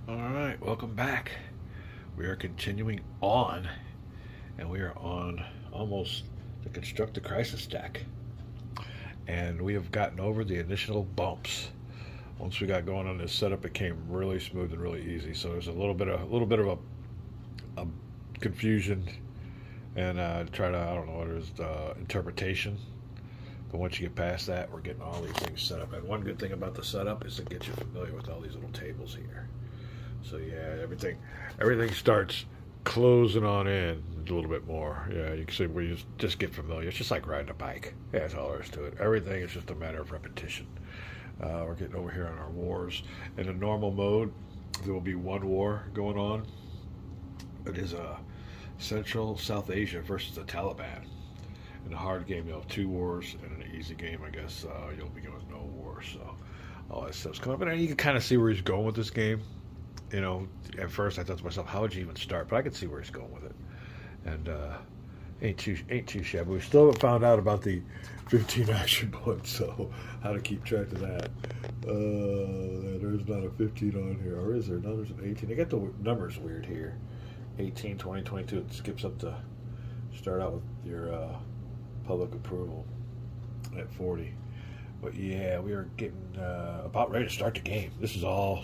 All right, welcome back. We are continuing on, and we are on almost the Construct a Crisis deck. And we have gotten over the initial bumps. Once we got going on this setup, it came really smooth and really easy. So there's a little bit of a confusion and try to, I don't know what it is, interpretation. But once you get past that, we're getting all these things set up. And one good thing about the setup is to get you familiar with all these little tables here. So yeah, everything starts closing on in a little bit more. Yeah, you can see where you just get familiar. It's just like riding a bike. Yeah, that's all there is to it. Everything is just a matter of repetition. We're getting over here on our wars. In a normal mode, there will be one war going on. It is Central South Asia versus the Taliban. In a hard game, you'll have two wars. In an easy game, I guess, you'll be going no war. So all that stuff's coming up. And you can kind of see where he's going with this game. You know, at first I thought to myself, how would you even start? But I could see where he's going with it, and ain't too shabby. We still haven't found out about the 15 action points, so how to keep track of that. There's not a 15 on here, or is there? No, there's an 18. They got the numbers weird here. 18, 20, 22. It skips up to start out with your public approval at 40. But yeah, we are getting about ready to start the game. This is all.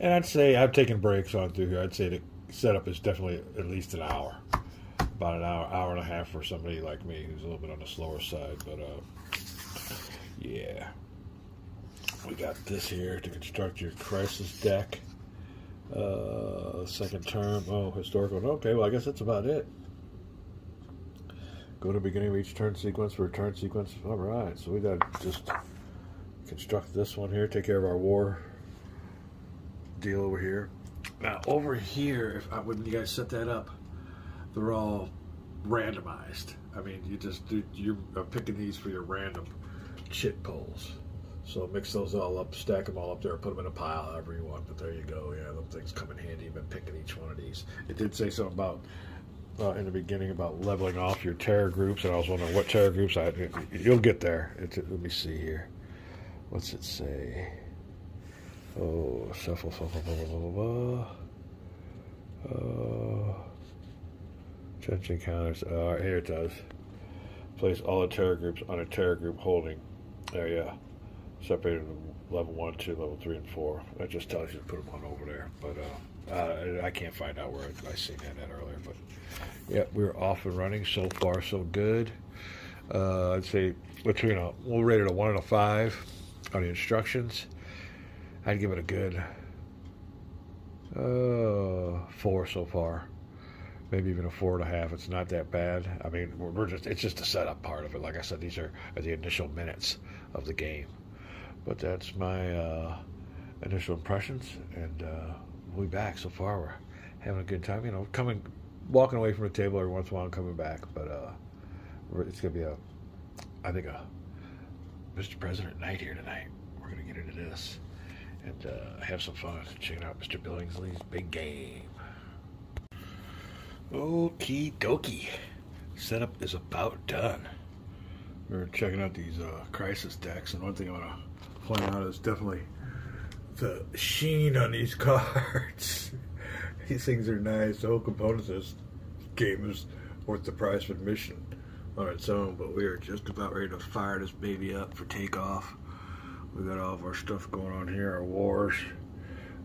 And I'd say I've taken breaks on through here. I'd say the setup is definitely at least an hour, about an hour and a half for somebody like me who's a little bit on the slower side. But yeah, we got this here to construct your crisis deck. Second term. Oh, historical. Okay, well I guess that's about it. Go to beginning of each turn sequence for a turn sequence. All right, so we got to just construct this one here. Take care of our war deal over here. Now over here, when you guys set that up, they're all randomized. I mean, you're picking these for your random chit polls. So mix those all up, stack them all up there, put them in a pile, however you want. But there you go. Yeah, those things come in handy. You've been picking each one of these. It did say something about in the beginning about leveling off your terror groups, and I was wondering what terror groups. You'll get there. Let me see here. What's it say? Oh, shuffle, Judge encounters. Here it does. Place all the terror groups on a terror group holding. There, yeah. Separated level 1, 2, level 3, and 4. That just tells you to put them on over there. But I can't find out where I seen that earlier. But yeah, we're off and running. So far, so good. I'd say we'll rate it a 1 and a 5 on the instructions. I'd give it a good 4 so far, maybe even a 4.5. It's not that bad. I mean, it's just the setup part of it. Like I said, these are the initial minutes of the game. But that's my initial impressions, and we'll be back. So far, we're having a good time. You know, walking away from the table every once in a while and coming back. But it's gonna be I think a Mr. President night here tonight. We're gonna get into this and have some fun checking out Mr. Billingsley's big game. Okie dokie. Setup is about done. We're checking out these crisis decks, and one thing I want to point out is definitely the sheen on these cards. These things are nice. The whole component of this game is worth the price of admission on its own, but we are just about ready to fire this baby up for takeoff. We got all of our stuff going on here, our wars.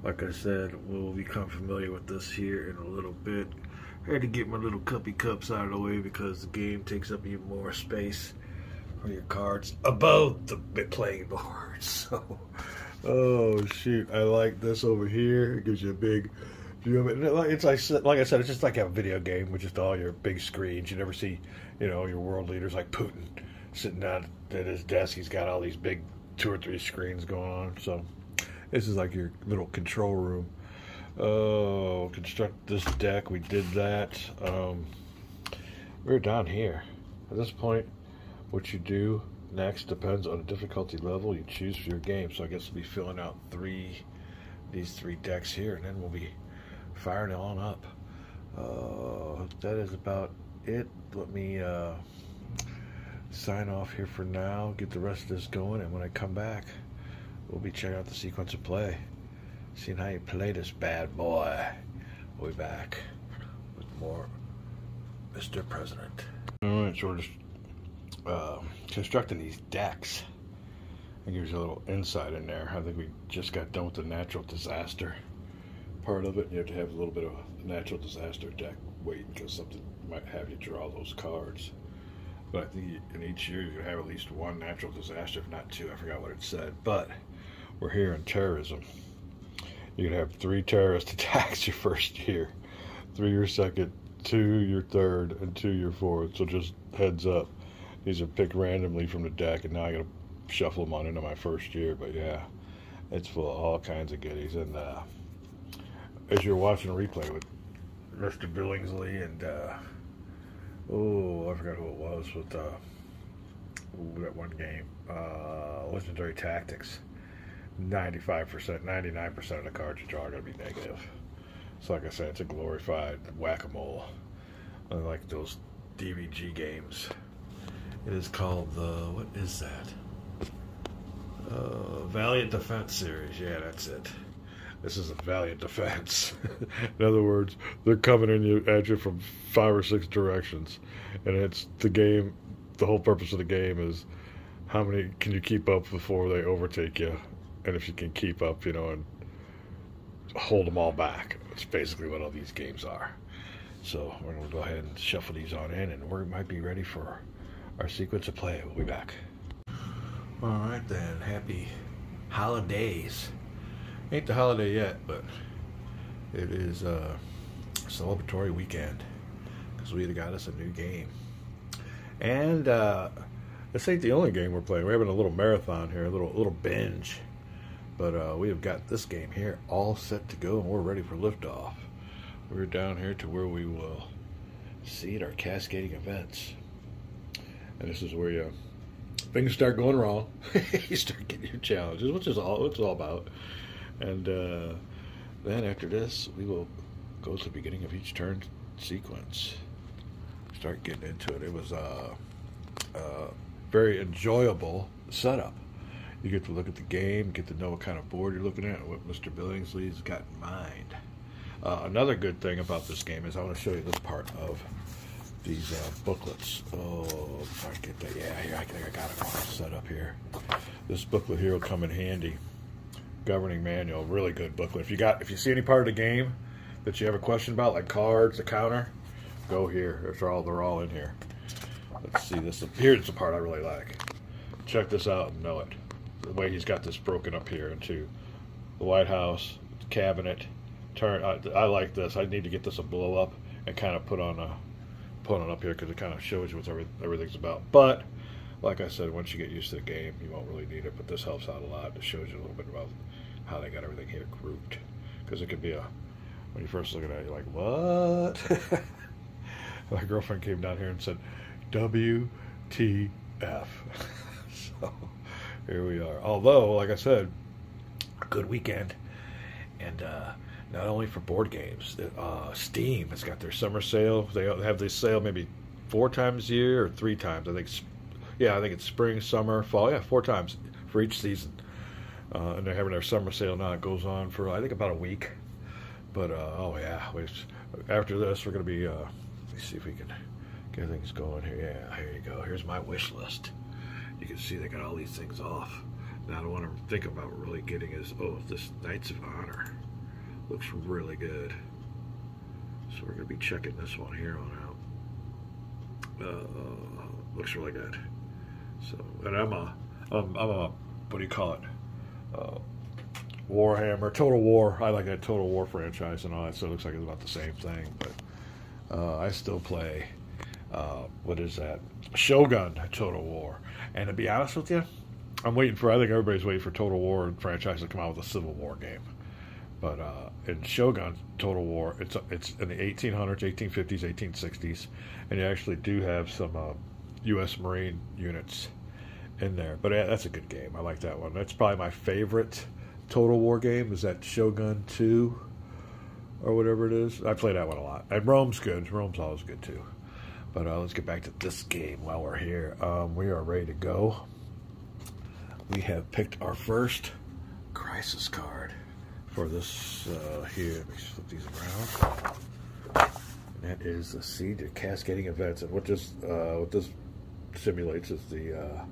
Like I said, we'll become familiar with this here in a little bit. I had to get my little cuppy cups out of the way because the game takes up even more space for your cards above the playing board. So, oh shoot, I like this over here. It gives you a big view of it. It's like I said, it's just like a video game with just all your big screens. You never see, your world leaders like Putin sitting down at his desk. He's got all these big 2 or 3 screens going on. So this is like your little control room. Oh, construct this deck. We did that. We're down here. At this point, what you do next depends on the difficulty level you choose for your game. So I guess we'll be filling out these 3 decks here, and then we'll be firing it on up. That is about it. Let me sign off here for now, get the rest of this going, and when I come back, we'll be checking out the sequence of play. Seeing how you play this bad boy. We'll be back with more Mr. President. Alright, so we're just constructing these decks. It gives you a little insight in there. I think we just got done with the natural disaster part of it. You have to have a little bit of a natural disaster deck waiting because something might have you draw those cards. But I think in each year you have at least one natural disaster, if not two. I forgot what it said. But we're here in terrorism. You can have 3 terrorist attacks your first year, 3 your second, 2 your third, and 2 your fourth. So just heads up. These are picked randomly from the deck, and now I gotta shuffle them on into my first year. But yeah, it's full of all kinds of goodies. And as you're watching a replay with Mr. Billingsley and I forgot who it was with that one game, Legendary Tactics. 95%, 99% of the cards you draw are going to be negative. So like I said, it's a glorified whack-a-mole. Unlike those DVG games. It is called what is that? Valiant Defense series. Yeah, that's it. This is a Valiant Defense. In other words, they're coming at you from 5 or 6 directions. And it's the game, the whole purpose of the game is how many can you keep up before they overtake you. And if you can keep up, and hold them all back. That's basically what all these games are. So we're going to go ahead and shuffle these on in, and we might be ready for our sequence of play. We'll be back. All right, then. Happy holidays. Ain't the holiday yet, but it is a celebratory weekend because we got us a new game. And this ain't the only game we're playing. We're having a little marathon here, a little binge. But we have got this game here all set to go, and we're ready for liftoff. We're down here to where we will seed our cascading events. And this is where things start going wrong. You start getting your challenges, which is all it's all about. And then after this, we will go to the beginning of each turn sequence. Start getting into it. It was a very enjoyable setup. You get to look at the game, get to know what kind of board you're looking at, and what Mr. Billingsley's got in mind. Another good thing about this game is I want to show you this part of these booklets. Oh, if I get that, yeah, here I think I got it all set up here. This booklet here will come in handy. Governing manual, really good booklet. If you see any part of the game that you have a question about, like cards, the counter, go here. They're all in here. Let's see this. Here's the part I really like. Check this out and know it. The way he's got this broken up here into the White House, the cabinet, turn. I like this. I need to get this a blow up and kind of put on up here because it kind of shows you what everything's about. But like I said, once you get used to the game, you won't really need it. But this helps out a lot. It shows you a little bit about how they got everything here grouped, because it could be when you first look at it, you're like, what? My girlfriend came down here and said, WTF. So here we are. Although, like I said, a good weekend. And not only for board games, Steam has got their summer sale. They have this sale maybe 4 times a year or 3 times. I think it's spring, summer, fall. Yeah, 4 times for each season. And they're having their summer sale now. It goes on for, I think, about a week. But, oh yeah, after this, we're going to be, let's see if we can get things going here. Yeah, here you go. Here's my wish list. You can see they got all these things off. Now, I want to think about really getting is, this Knights of Honor looks really good. So we're going to be checking this one here on out. Looks really good. So, and I'm a what do you call it? Warhammer, Total War. I like that Total War franchise and all that, so it looks like it's about the same thing. But I still play, what is that? Shogun Total War. And to be honest with you, I think everybody's waiting for Total War franchise to come out with a Civil War game. But in Shogun Total War, it's in the 1800s, 1850s, 1860s, and you actually do have some U.S. Marine units in there. But that's a good game. I like that one. That's probably my favorite Total War game, is that Shogun 2 or whatever it is. I play that one a lot. And Rome's good. Rome's always good too. But let's get back to this game while we're here. We are ready to go. We have picked our first crisis card for this here. Let me flip these around. And that is the Siege of Cascading Events, and what this simulates is the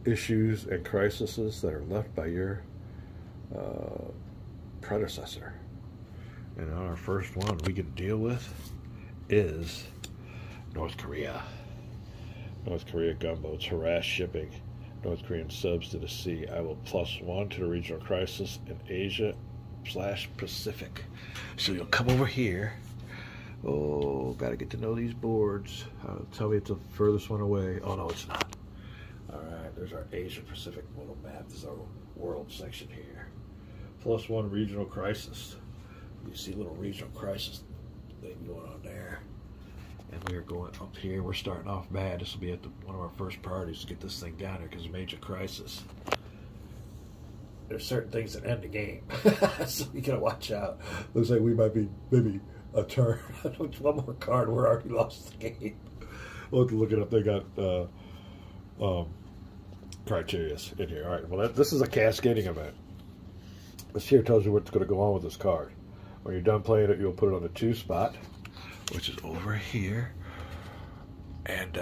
issues and crises that are left by your predecessor. And our first one we can deal with is North Korea. North Korea gunboats harass shipping North Korean subs to the sea. I will +1 to the regional crisis in Asia/Pacific. So you'll come over here. Oh, got to get to know these boards. Tell me it's the furthest one away. Oh, no, it's not. All right, there's our Asia-Pacific little map. This is our world section here. +1 regional crisis. You see a little regional crisis thing going on there. And we are going up here. We're starting off bad. This will be at one of our first priorities to get this thing down here because of major crisis. There's certain things that end the game. So you gotta watch out. Looks like we might be maybe a turn. One more card. We're already lost the game. We'll have to look it up. They got criterias in here. All right. Well, this is a cascading event. This here tells you what's going to go on with this card. When you're done playing it, you'll put it on the 2 spot, which is over here. And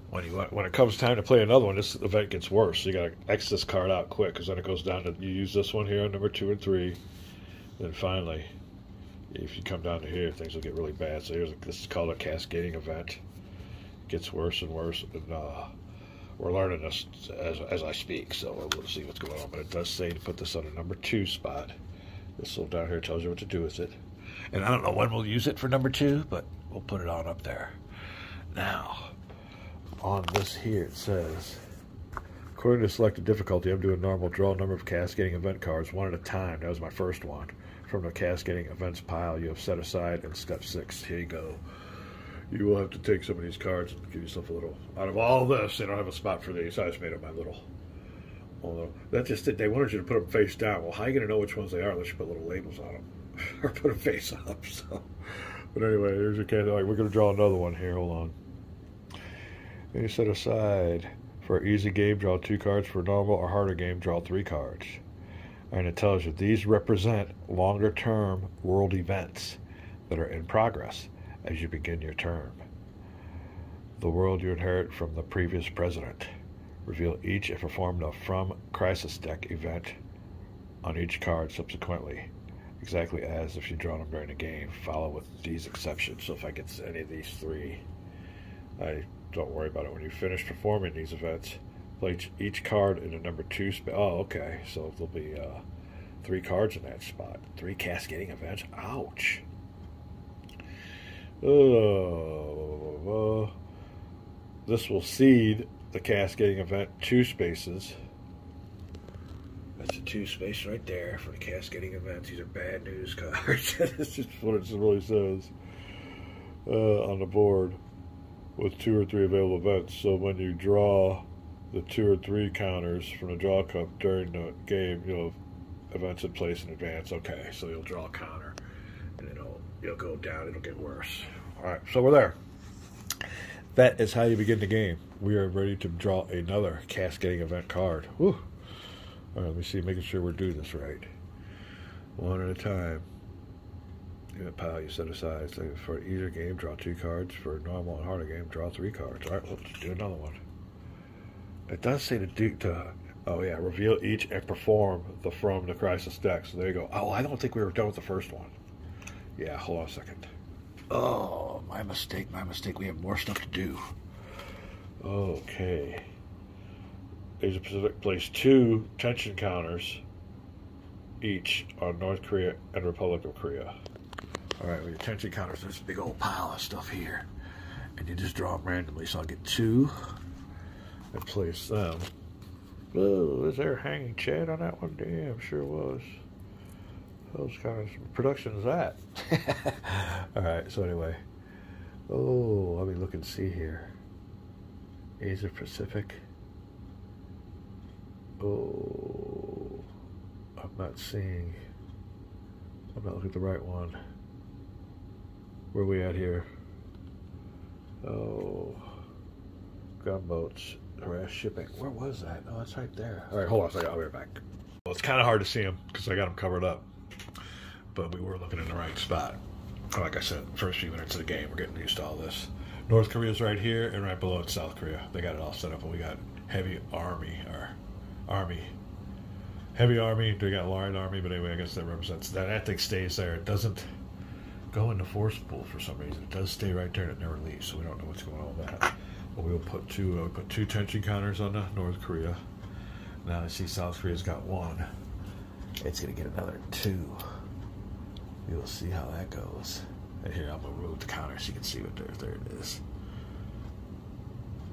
when it comes time to play another one, this event gets worse. So you got to X this card out quick, because then it goes down to, you use this one here on number 2 and 3. Then finally, if you come down to here, things will get really bad. So this is called a cascading event. It gets worse and worse, and we're learning this as I speak. So we'll see what's going on. But it does say to put this on a number 2 spot. This little down here tells you what to do with it. And I don't know when we'll use it for number 2, but we'll put it on up there. Now, on this here it says, according to selected difficulty, I'm doing normal. Draw a number of cascading event cards, one at a time. That was my first one. From the cascading events pile you have set aside in step 6. Here you go. You will have to take some of these cards and give yourself a little. Out of all this, they don't have a spot for these. I just made up my little. Although that just did. They wanted you to put them face down. Well, how are you going to know which ones they are unless you put little labels on them or put them face up? So, but anyway, here's your card. We're going to draw another one here. Hold on. And you set aside for an easy game, draw 2 cards. For a normal or harder game, draw 3 cards. And it tells you these represent longer-term world events that are in progress as you begin your term. The world you inherit from the previous president. Reveal each and perform the From Crisis deck event on each card subsequently, exactly as if you draw them during the game. Follow with these exceptions. So if I get any of these 3, don't worry about it. When you finish performing these events, play each card in a number 2 spot. Oh, okay. So there'll be 3 cards in that spot. 3 cascading events. Ouch. This will seed the cascading event 2 spaces. That's a 2 space right there for the cascading events. These are bad news cards. That's just what it really says on the board with 2 or 3 available events. So when you draw the 2 or 3 counters from the draw cup during the game, you'll have events in place in advance. Okay, so you'll draw a counter and you'll go down. It'll get worse. All right, so we're there. That is how you begin the game. We are ready to draw another cascading event card. Whew. All right, let me see, making sure we're doing this right. One at a time. In a pile you set aside. So for an easier game, draw 2 cards. For a normal and harder game, draw 3 cards. All right, let's do another one. It does say reveal each and perform the From the Crisis deck. So there you go. Oh, I don't think we were done with the first one. Yeah, hold on a second. Oh, my mistake. We have more stuff to do. Okay. Asia Pacific placed 2 tension counters each on North Korea and Republic of Korea. All right, with your tension counters, there's a big old pile of stuff here. And you just draw them randomly. So I'll get 2 and place them. Oh, was there a hanging Chad on that one? Damn, sure was. Those kind of production is that? All right, so anyway. Oh, let me look and see here. Asia Pacific. Oh, I'm not looking at the right one. Where are we at here? Oh, gunboats, harass shipping. Where was that? Oh, that's right there. All right, hold on a second. I'll be right back. Well, it's kind of hard to see them because I got them covered up. but we were looking in the right spot. Like I said, first few minutes of the game, we're getting used to all this. North Korea's right here, and right below it's South Korea. They got it all set up, and we got heavy army. Heavy army. They got light army, but anyway, I guess that represents that. That thing stays there. It doesn't go into force pool for some reason. It does stay right there and it never leaves, so we don't know what's going on with that. But we'll put two tension counters on the North Korea. Now I see South Korea's got one. It's going to get another 2. You'll see how that goes. And here, I'm going to remove the counter so you can see what there it is.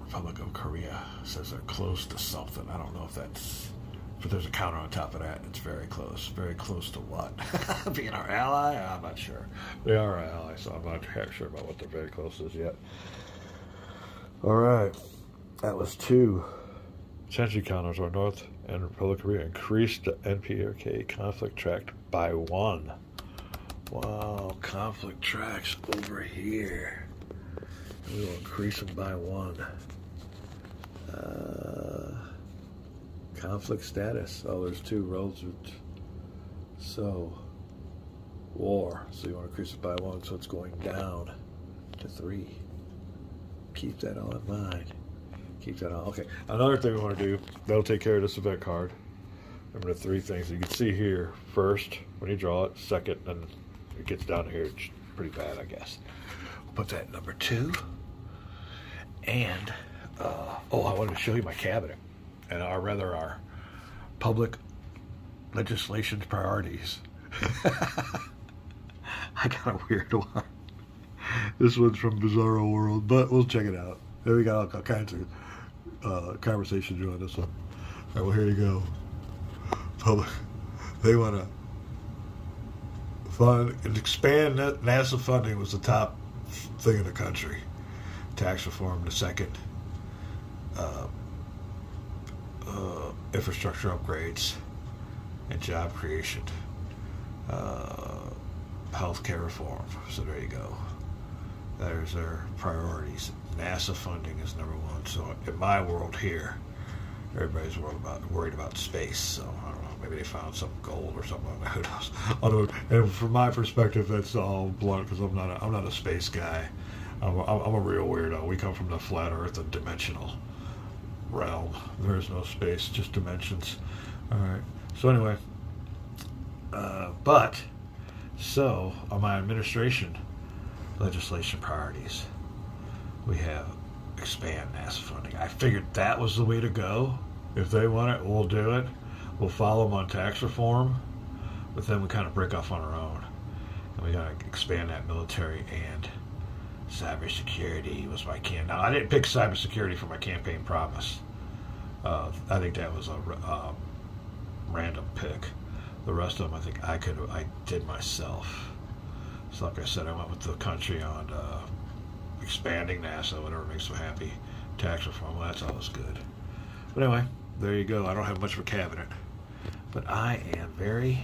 Republic of Korea says they're close to something. I don't know if that's... But there's a counter on top of that. It's very close. Very close to what? Being our ally? I'm not sure. They are our ally, so I'm not sure about what they're very close to yet. All right. That was 2 tension counters on North and Republic of Korea. Increased the NPRK conflict track by 1. Wow, conflict tracks over here. We will increase them by 1. Conflict status. Oh, there's 2 roads. So, war. So you want to increase it by 1, so it's going down to 3. Keep that all in mind. Keep that on. Okay, another thing we want to do, that'll take care of this event card. Remember the 3 things you can see here. First, when you draw it. Second, and it gets down here, it's pretty bad, I guess. We'll put that at number 2. And, I wanted to show you my cabinet. And our public legislation priorities. I got a weird one. This one's from Bizarro World, but we'll check it out. There we got all kinds of conversations on this one. All right, well, here you go. Public. They want to fund and expand NASA funding was the top thing in the country. Tax reform, the second. Infrastructure upgrades and job creation, healthcare reform. So there you go. There's their priorities. NASA funding is number 1. So in my world here, everybody's worried about space. So I don't know. Maybe they found some gold or something. Who knows? Although, and from my perspective, that's all blunt because I'm not a space guy. I'm a real weirdo. We come from the flat Earth and dimensional realm. There is no space, just dimensions. All right. So anyway, so on my administration legislation priorities, we have expand NASA funding. I figured that was the way to go. If they want it, we'll do it. We'll follow them on tax reform, but then we kind of break off on our own, and we got to expand that military and cybersecurity was my campaign. Now, I didn't pick cybersecurity for my campaign promise. I think that was a random pick. The rest of them, I think I did myself. So, like I said, I went with the country on expanding NASA, whatever makes them happy. Tax reform, well, that's always good. But anyway, there you go. I don't have much of a cabinet, but I am very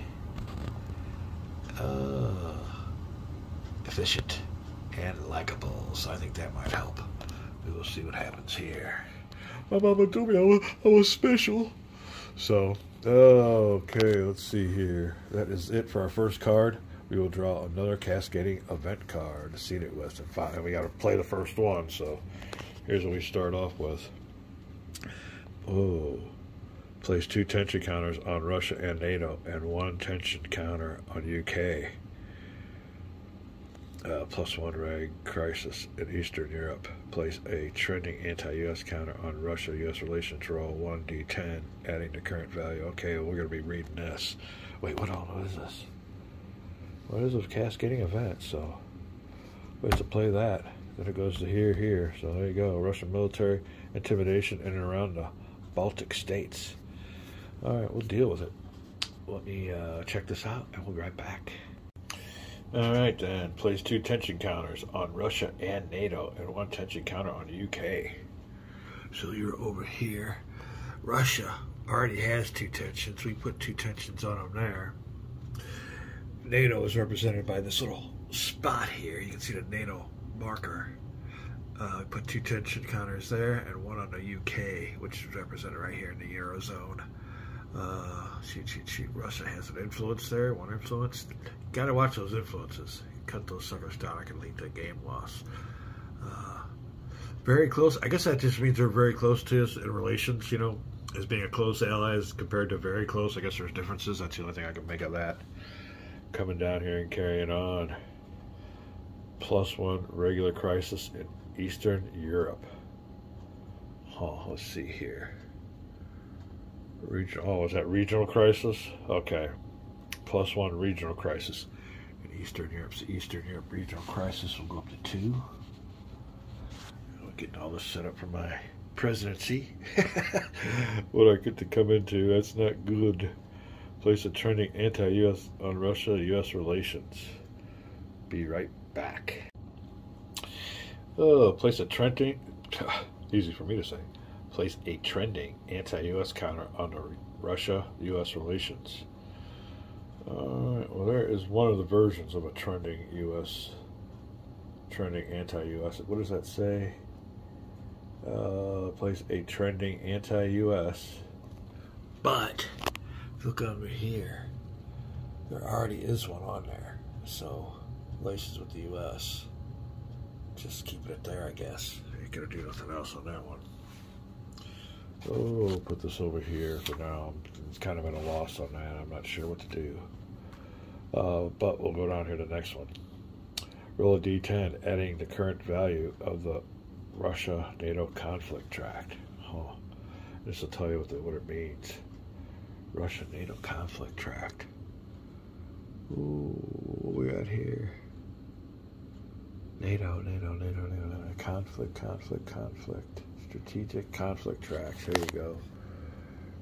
efficient and likable, so I think that might help. We will see what happens here. My mama told me I was special. So, okay, let's see here. That is it for our first card. We will draw another cascading event card to seed it with. And we got to play the first one, so here's what we start off with. Oh, place 2 tension counters on Russia and NATO and 1 tension counter on UK. +1 rag crisis in Eastern Europe. Place a trending anti-U.S. counter on Russia-U.S. relations. Roll 1d10, adding the current value. Okay, well, we're going to be reading this. Wait, what is this? What is this cascading event? So, we have to play that. Then it goes to here. So there you go. Russian military intimidation in and around the Baltic states. All right, we'll deal with it. Let me check this out, and we'll be right back. All right, then. Place 2 tension counters on Russia and NATO, and 1 tension counter on the UK. So you're over here. Russia already has 2 tensions. We put 2 tensions on them there. NATO is represented by this little spot here. You can see the NATO marker. We put 2 tension counters there, and 1 on the UK, which is represented right here in the Eurozone. Cheat. Russia has an influence there. One influence. Gotta watch those influences. Cut those suckers down. I can lead to game loss. Very close. I guess that just means they're very close to us in relations, you know, as being a close ally as compared to very close. I guess there's differences. That's the only thing I can make of that. Coming down here and carrying on. +1 regular crisis in Eastern Europe. Oh, let's see here. Is that regional crisis? Okay. +1 regional crisis in Eastern Europe. So Eastern Europe regional crisis will go up to 2. Getting all this set up for my presidency. What I get to come into, that's not good. Place a trending anti-U.S. on Russia-U.S. relations. Be right back. Oh, place a trending, easy for me to say. Place a trending anti-U.S. counter on the Russia-U.S. relations. Alright, well there is one of the versions of a trending anti-U.S. What does that say? Place a trending anti-U.S. But if you look over here, there already is one on there. So relations with the U.S. Just keeping it there, I guess. Ain't gonna do nothing else on that one. Oh, put this over here for now. It's kind of at a loss on that. I'm not sure what to do. But we'll go down here to the next one. Roll a D10, adding the current value of the Russia-NATO conflict tract. Oh, this will tell you what it means. Russia-NATO conflict tract. Ooh, what we got here? NATO. Conflict. Strategic conflict tracts. Here you go.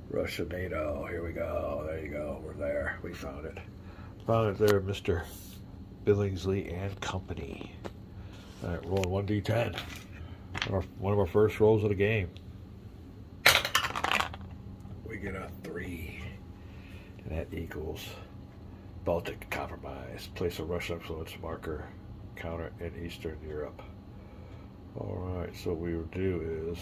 Russia-NATO. Here we go. There you go. We're there. We found it. Found it there, Mr. Billingsley and Company. All right, rolling 1d10. One of our first rolls of the game. We get a 3. And that equals Baltic Compromise. Place a Russian influence marker counter in Eastern Europe. Alright, so what we will do is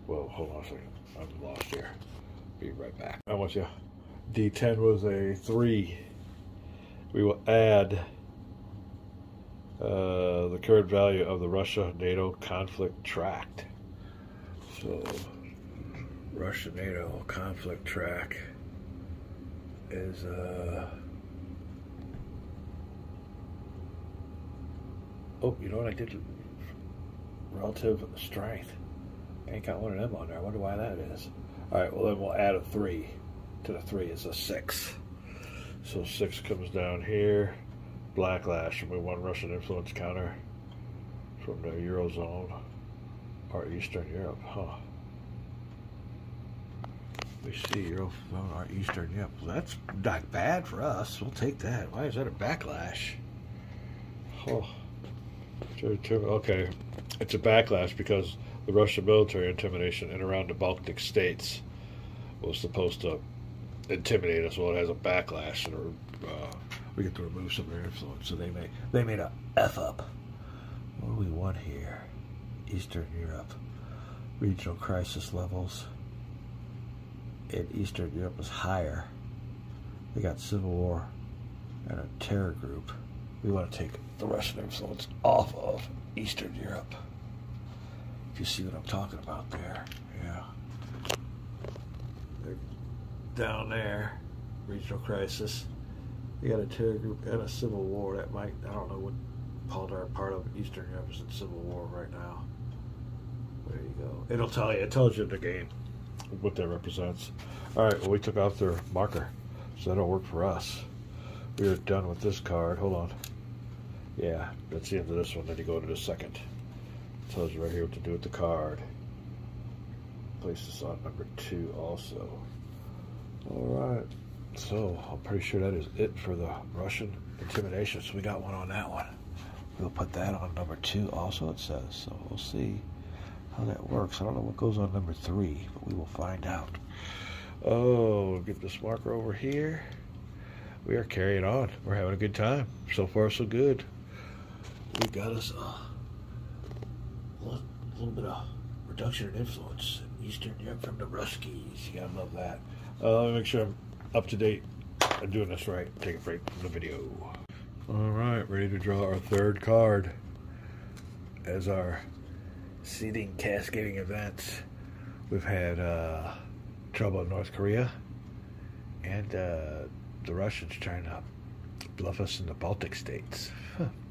well, hold on a second. I'm lost here. Be right back. I want you. D10 was a 3. We will add the current value of the Russia-NATO conflict tract. So, Russia-NATO conflict tract is oh, you know what I did? Relative strength. I ain't got one of them on there. I wonder why that is. Alright, well then we'll add a 3 to the 3. It's a 6. So 6 comes down here. Backlash. Remove 1 Russian influence counter from the Eurozone or Eastern Europe. Huh. We see Eurozone or Eastern Europe. Well, that's not bad for us. We'll take that. Why is that a backlash? Oh. Okay. It's a backlash because the Russian military intimidation in around the Baltic states was supposed to intimidate us. Well, it has a backlash, and we get to remove some of their influence. So they made a F up. What do we want here? Eastern Europe. Regional crisis levels in Eastern Europe is higher. They got civil war and a terror group. We want to take the Russian influence off of Eastern Europe. If you see what I'm talking about there. Yeah. They're down there. Regional crisis. You got a terror group and a civil war that might, I don't know what part of Eastern Europe is in civil war right now. There you go. It'll tell you. It tells you in the game what that represents. Alright, well we took out their marker. So that'll work for us. We are done with this card. Hold on. Yeah, that's the end of this one. Then you go to the second. It tells you right here what to do with the card. Place this on number 2 also. Alright. So, I'm pretty sure that is it for the Russian intimidation. So we got one on that one. We'll put that on number 2 also, it says. So we'll see how that works. I don't know what goes on number 3, but we will find out. Oh, we'll get this marker over here. We are carrying on. We're having a good time. So far, so good. We got us little bit of reduction in influence. Eastern Europe from the Ruskies. You gotta love that. Let me make sure I'm up to date. I'm doing this right. Take a break from the video. Alright, ready to draw our third card as our seeding cascading events. We've had trouble in North Korea and the Russians trying to bluff us in the Baltic states.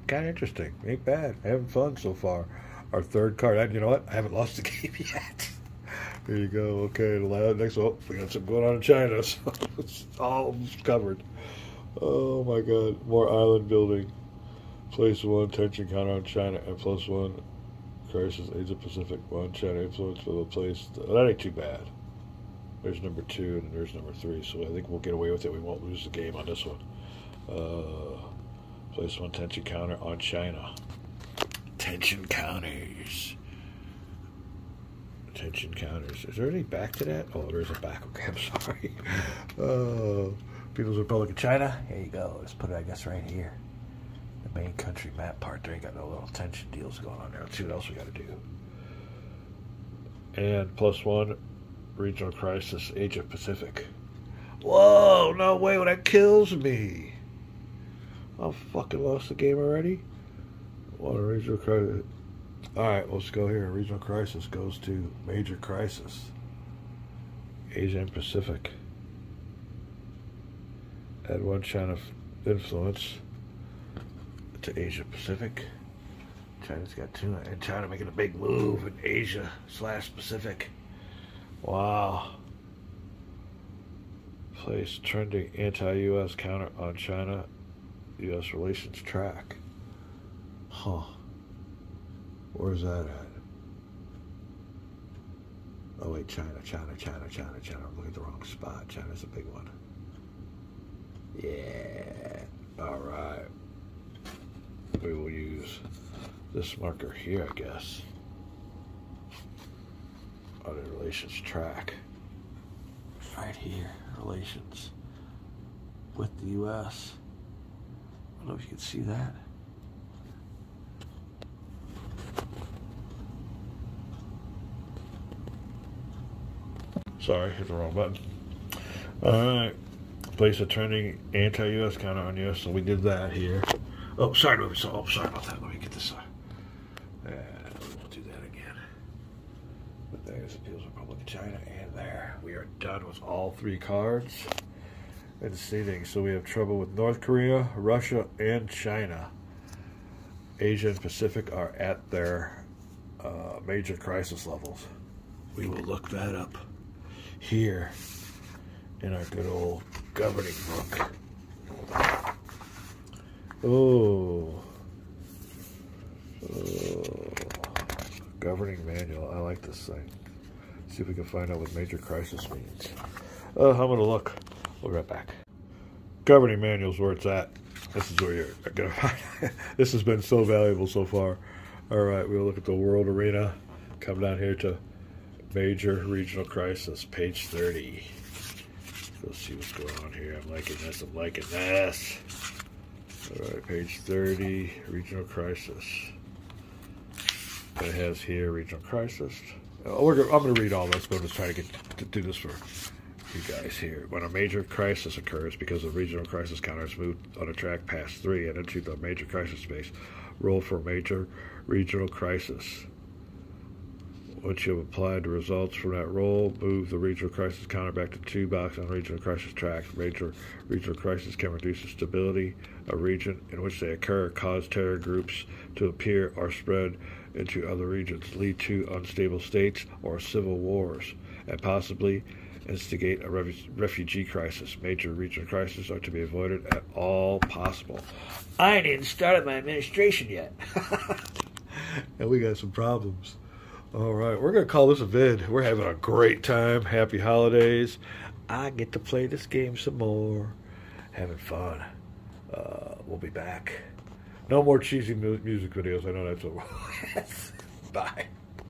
Kind of interesting. Ain't bad. Having fun so far. Our third card. And you know what? I haven't lost the game yet. There you go. Okay, the next one. We got something going on in China, so it's all covered. Oh my God. More island building. +1 tension counter on China and +1 crisis Asia Pacific. 1 China influence for the place. That ain't too bad. There's number 2 and there's number 3, so I think we'll get away with it. We won't lose the game on this one. +1 tension counter on China. Tension counters. Tension counters. Is there any back to that? Oh, there's a back. Okay, I'm sorry. People's Republic of China. Here you go. Let's put it, I guess, right here. The main country map part. There ain't got no little tension deals going on there. Let's see what else we got to do. And +1 regional crisis, Asia Pacific. Whoa, no way. Well, that kills me. I fucking lost the game already. What a regional crisis. Alright, let's go here. Regional crisis goes to major crisis. Asia and Pacific. Add 1 China influence to Asia Pacific. China's got 2, and China making a big move in Asia/Pacific. Wow. Place trending anti-U.S. counter on China. U.S. relations track. Huh. Where's that at? Oh wait, China. I'm looking at the wrong spot. China's a big one. Yeah. Alright. We will use this marker here, I guess. On the relations track. Right here. Relations with the U.S. I don't know if you can see that. Sorry, hit the wrong button. Alright. Place a trending anti-U.S. counter on U.S. So we did that here. Oh, sorry about that. Let me get this. And we'll do that again. But there's the People's Republic of China, and there. We are done with all 3 cards. And seeding. So we have trouble with North Korea, Russia, and China. Asia and Pacific are at their major crisis levels. We will look that up here in our good old governing book. Oh, governing manual. I like this thing. See if we can find out what major crisis means. I'm gonna look. We'll be right back. Governing manual's where it's at. This is where you're gonna find it. This has been so valuable so far. All right, we'll look at the world arena. Come down here to major regional crisis, page 30. Let's see what's going on here. I'm liking this. All right, page 30, regional crisis. It has here regional crisis. I'm going to read all this, but I'm just trying to do this for you guys here. When a major crisis occurs because the regional crisis counter is moved on a track past 3 and into the major crisis space, roll for major regional crisis. Once you have applied the results from that roll, move the regional crisis counter back to 2 box on regional crisis track. Major regional crisis can reduce the stability of region in which they occur, cause terror groups to appear or spread into other regions, lead to unstable states or civil wars, and possibly instigate a refugee crisis. Major regional crises are to be avoided at all possible. I ain't even started my administration yet. And we got some problems. All right, we're going to call this a vid. We're having a great time. Happy holidays. I get to play this game some more. Having fun. We'll be back. No more cheesy music videos. I know that's what. Bye.